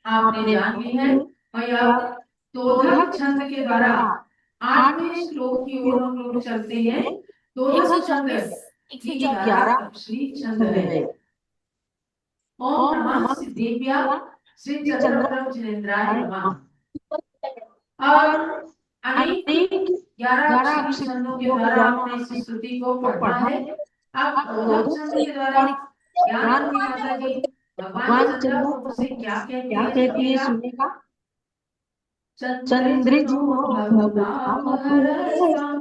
आपने जान ली है। और अब तोधक छंद के द्वारा 8वें श्लोक की ओर हम लोग चलते हैं। तोधक छंद की 11 अक्षरी छंद है। ओम नमः सिद्धिभ्या श्री चंद्र प्रभु जिनेन्द्राय नमः। और अनेक 11 अक्षरी छंदों के द्वारा आपने इस स्तुति को पढ़ा है। अब तोधक छंद के द्वारा ज्ञानमती माता जी भगवान चंद्र प्रभु से क्या कहती है, सुनिएगा। चंद्रजिनो भवतापहरस्तां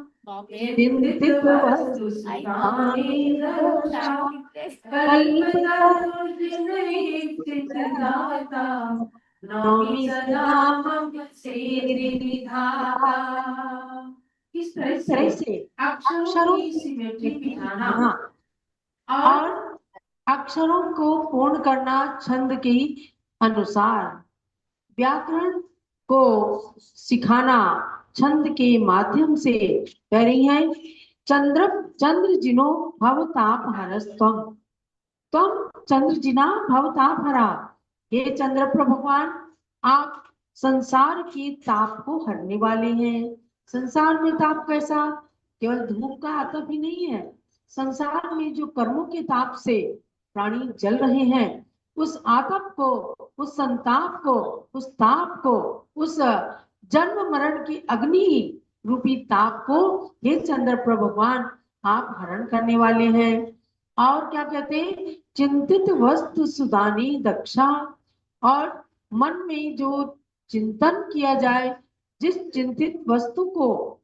चिंतित वस्तु सुखानि दर्शा कल्पतरुर्जिनैर्चितदाता नौमि सदा मम सेत्रिविधाता। इस तरह से अक्षरों की सिमेट्री बिठाना और अक्षरों को पूर्ण करना छंद के अनुसार, व्याकरण को सिखाना छंद के माध्यम से कह रही है। चंद्र जिनो भवताप हरस्तम, तुम चंद्र जिना भवताप हरा, हे चंद्र प्रभु भगवान आप संसार के ताप को हरने वाले हैं। संसार में ताप कैसा? केवल धूप का आतप ही नहीं है, संसार में जो कर्मों के ताप से प्राणी जल रहे हैं, उस आतप को, उस संताप को, उस ताप को, उस जन्म मरण की अग्नि रूपी ताप को हे चंद्र प्रभु भगवान आप हरण करने वाले हैं। और क्या कहते हैं? चिंतित वस्तु सुदानी दक्षा, और मन में जो चिंतन किया जाए, जिस चिंतित वस्तु को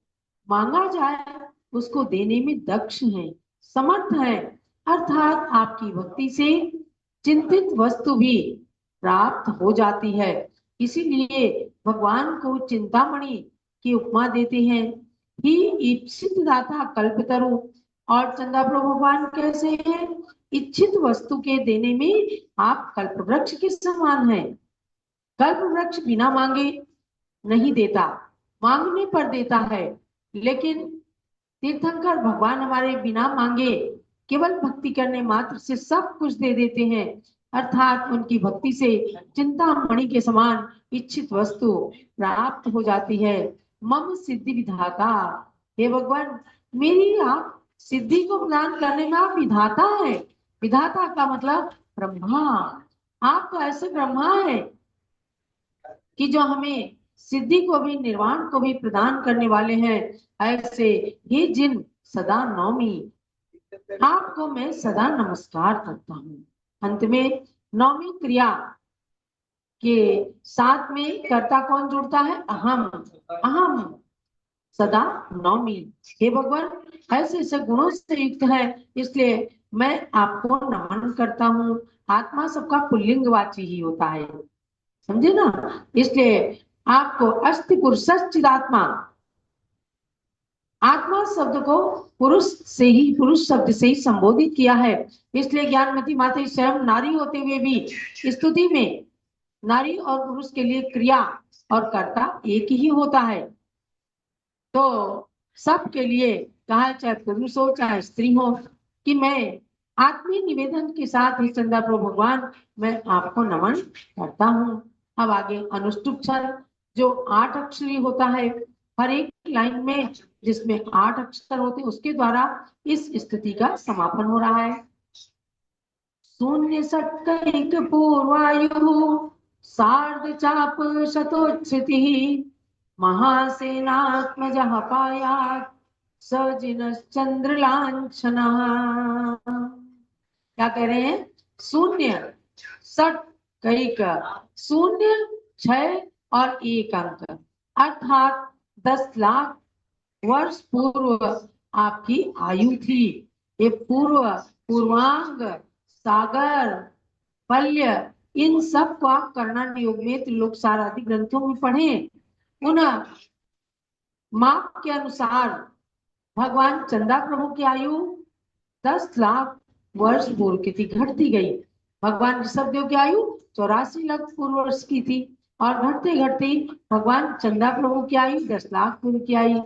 मांगा जाए उसको देने में दक्ष है, समर्थ है। अर्थात आपकी भक्ति से चिंतित वस्तु भी प्राप्त हो जाती है। इसीलिए भगवान को चिंतामणि की उपमा देते हैं। ही ईप्सित दाता कल्पतरु, और चंदा प्रभु भगवान कैसे हैं? इच्छित वस्तु के देने में आप कल्प वृक्ष के समान हैं। कल्प वृक्ष बिना मांगे नहीं देता, मांगने पर देता है। लेकिन तीर्थंकर भगवान हमारे बिना मांगे केवल भक्ति करने मात्र से सब कुछ दे देते हैं। अर्थात उनकी भक्ति से चिंतामणि के समान इच्छित वस्तु प्राप्त हो जाती है। मम सिद्धि विधाता, हे भगवान मेरी आप सिद्धि को प्रदान करने में आप विधाता है। विधाता का मतलब ब्रह्मा, आप तो ऐसे ब्रह्मा है कि जो हमें सिद्धि को भी निर्वाण को भी प्रदान करने वाले हैं। ऐसे हे जिन सदा नौमी, आपको मैं सदा नमस्कार करता हूँ। अंत में नौमी क्रिया के साथ में कर्ता कौन जुड़ता है? अहम। अहम सदा नौमी, हे भगवान ऐसे ऐसे गुणों से युक्त है, इसलिए मैं आपको नमन करता हूँ। आत्मा सबका पुल्लिंगवाची ही होता है, समझे ना? इसलिए आपको अस्ति पुरुष चिदात्मा, आत्मा शब्द को पुरुष से ही, पुरुष शब्द से ही संबोधित किया है। इसलिए ज्ञानमती माता स्वयं नारी होते हुए भी स्तुति में नारी और पुरुष के लिए क्रिया और कर्ता एक ही होता है। तो सबके लिए कहा, चाहे पुरुष हो चाहे स्त्री हो, कि मैं आत्मीय निवेदन के साथ ही चंदा प्रभु भगवान मैं आपको नमन करता हूँ। अब आगे अनुष्टुप छंद जो 8 अक्षरी होता है, हर एक लाइन में जिसमें 8 अक्षर होते हैं, उसके द्वारा इस स्तुति का समापन हो रहा है। शून्य षट्कैक पूर्वायु सार्ध चाप शतोच्छ्रुति महासेनात्मजः पायात् सजिनश्चंद्र लांछना। क्या कह रहे हैं? शून्य षट कैक, शून्य 6 और 1 अंक, अर्थात 10 लाख वर्ष पूर्व आपकी आयु थी। ये पूर्व, पूर्वांग, सागर, पल्य, इन सब को आप कर्णाटक योग में त्रिलोक सार आदि ग्रंथों में पढ़ें। उन माप के अनुसार भगवान चंदा प्रभु की आयु 10 लाख वर्ष पूर्व की थी, घटती गई। भगवान ऋषभदेव की आयु 84 लाख पूर्व वर्ष की थी, और घटते घटते भगवान चंदा प्रभु की आयु 10 लाख पूर्व की आयु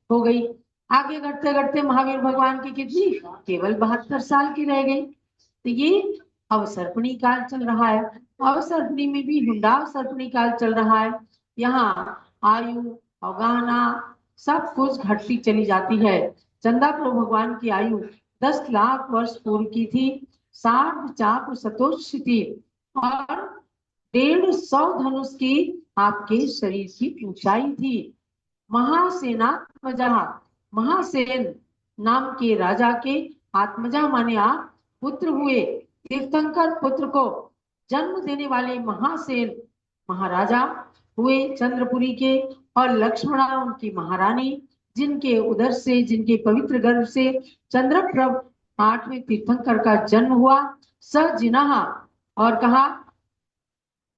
हो गई। आगे घटते घटते महावीर भगवान की कितनी? केवल 72 साल की रह गई। तो ये अवसर्पणी काल चल रहा है। अवसर्पणी में भी हुंडावसर्पणी काल चल रहा है। यहाँ आयु अवगाहना सब कुछ घटती चली जाती है। चंदा प्रभु भगवान की आयु 10 लाख वर्ष पूर्व की थी, सार्ध चाप सतोष थी और 150 धनुष की आपके शरीर की ऊंचाई थी। महासेनात्मजा महासेन नाम के राजा के आत्मजा माने आप पुत्र हुए। तीर्थंकर पुत्र को जन्म देने वाले महासेन महाराजा हुए चंद्रपुरी के, और लक्ष्मणा उनकी महारानी, जिनके उदर से, जिनके पवित्र गर्भ से चंद्रप्रभ 8वें तीर्थंकर का जन्म हुआ। सजिनहा और कहा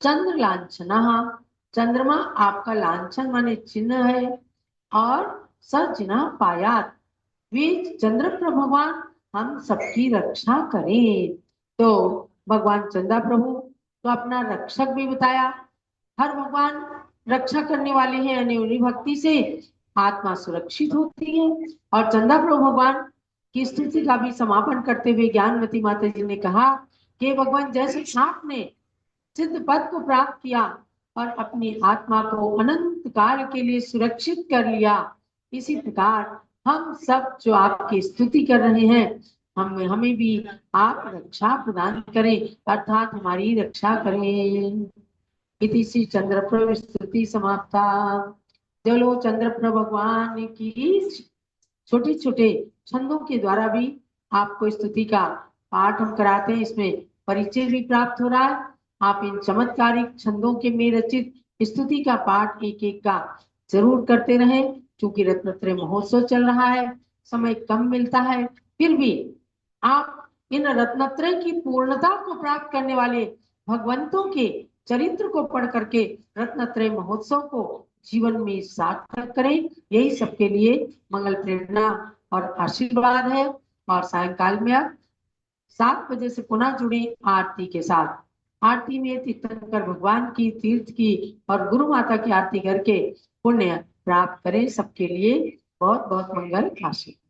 चंद्र लांछना, चंद्रमा आपका लांछन माने चिन्ह है, और सजना पायात वे चंद्रप्रभ भगवान हम सबकी रक्षा करें। तो भगवान चंदा प्रभु तो अपना रक्षक भी बताया। हर भगवान रक्षा करने वाले हैं, यानी उन्हीं भक्ति से आत्मा सुरक्षित होती है। और चंदा प्रभु भगवान की स्तुति का भी समापन करते हुए ज्ञानवती माता जी ने कहा कि भगवान जैसे आपने सिद्ध पद को प्राप्त किया और अपनी आत्मा को अनंत काल के लिए सुरक्षित कर लिया, इसी प्रकार हम सब जो आपकी स्तुति कर रहे हैं, हमें भी आप रक्षा प्रदान करें, अर्थात हमारी रक्षा करें। इति श्री चंद्रप्रभ स्तुति समाप्ता। चलो चंद्रप्रभ भगवान की छोटे छोटे छंदों के द्वारा भी आपको स्तुति का पाठ हम कराते हैं, इसमें परिचय भी प्राप्त हो रहा है। आप इन चमत्कारिक छंदों के में रचित स्तुति का पाठ एक एक का जरूर करते रहें, क्योंकि रत्नत्रय महोत्सव चल रहा है, समय कम मिलता है। फिर भी आप इन रत्नत्रय की पूर्णता को प्राप्त करने वाले भगवंतों के चरित्र को पढ़ करके रत्नत्रय महोत्सव को जीवन में सार्थक करें, यही सबके लिए मंगल प्रेरणा और आशीर्वाद है। और सायंकाल में अब 7 बजे से पुनः जुड़े आरती के साथ। आरती में तीर्थंकर भगवान की, तीर्थ की और गुरु माता की आरती करके पुण्य प्राप्त करें। सबके लिए बहुत बहुत मंगल आशीर्वाद।